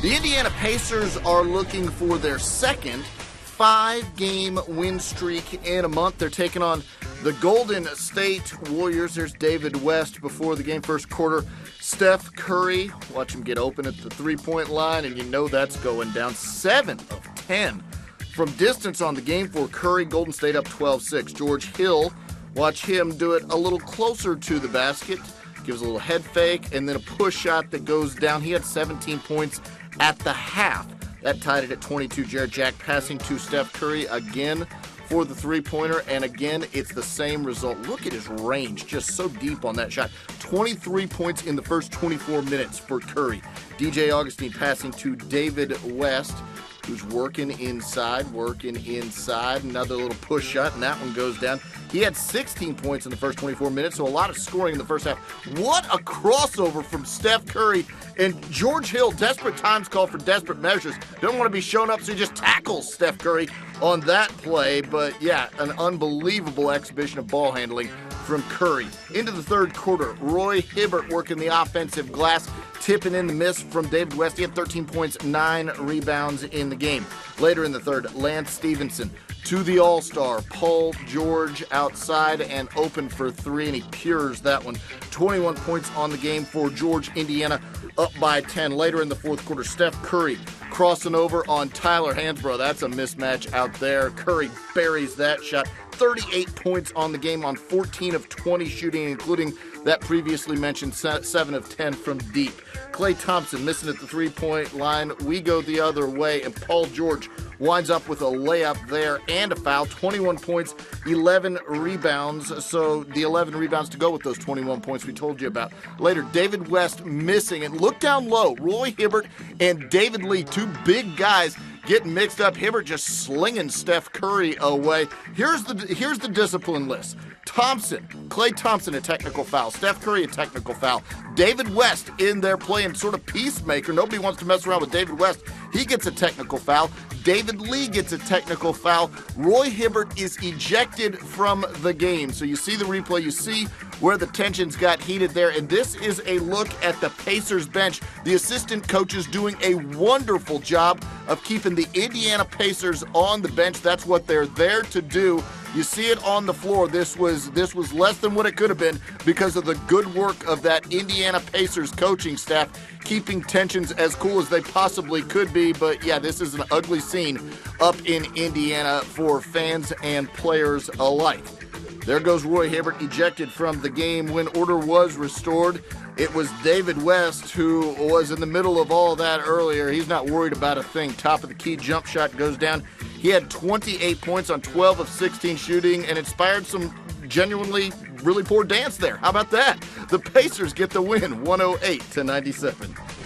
The Indiana Pacers are looking for their second 5-game win streak in a month. They're taking on the Golden State Warriors. There's David West before the game first quarter. Steph Curry, watch him get open at the three-point line, and you know that's going down. 7 of 10 from distance on the game for Curry. Golden State up 12-6. George Hill, watch him do it a little closer to the basket. Gives a little head fake and then a push shot that goes down. He had 17 points at the half. That tied it at 22. Jarrett Jack passing to Steph Curry again for the three-pointer, and again, it's the same result. Look at his range, just so deep on that shot. 23 points in the first 24 minutes for Curry. DJ Augustine passing to David West, who's working inside. Another little push shot, and that one goes down. He had 16 points in the first 24 minutes, so a lot of scoring in the first half. What a crossover from Steph Curry and George Hill. Desperate times call for desperate measures. Don't want to be shown up, so he just tackles Steph Curry on that play. But yeah, an unbelievable exhibition of ball handling from Curry. Into the third quarter, Roy Hibbert working the offensive glass, tipping in the miss from David West. He had 13 points, 9 rebounds in the game. Later in the third, Lance Stevenson to the All-Star. Paul George outside and open for three, and he pures that one. 21 points on the game for George. Indiana up by 10. Later in the fourth quarter, Steph Curry crossing over on Tyler Hansbrough. That's a mismatch out there. Curry buries that shot. 38 points on the game on 14 of 20 shooting, including that previously mentioned 7 of 10 from deep. Klay Thompson missing at the three-point line. We go the other way, and Paul George winds up with a layup there and a foul. 21 points, 11 rebounds. So the 11 rebounds to go with those 21 points we told you about. Later, David West missing. And look down low. Roy Hibbert and David Lee, two big guys, getting mixed up. Hibbert just slinging Steph Curry away. Here's the discipline list. Klay Thompson, a technical foul. Steph Curry, a technical foul. David West in there playing sort of peacemaker. Nobody wants to mess around with David West. He gets a technical foul. David Lee gets a technical foul. Roy Hibbert is ejected from the game. So you see the replay. You see where the tensions got heated there. And this is a look at the Pacers bench. The assistant coaches doing a wonderful job of keeping the Indiana Pacers on the bench. That's what they're there to do. You see it on the floor. This was less than what it could have been because of the good work of that Indiana Pacers coaching staff, keeping tensions as cool as they possibly could be. But yeah, this is an ugly scene up in Indiana for fans and players alike. There goes Roy Hibbert, ejected from the game. When order was restored, it was David West who was in the middle of all that earlier. He's not worried about a thing. Top of the key jump shot goes down. He had 28 points on 12 of 16 shooting and inspired some genuinely really poor dance there. How about that? The Pacers get the win, 108-97.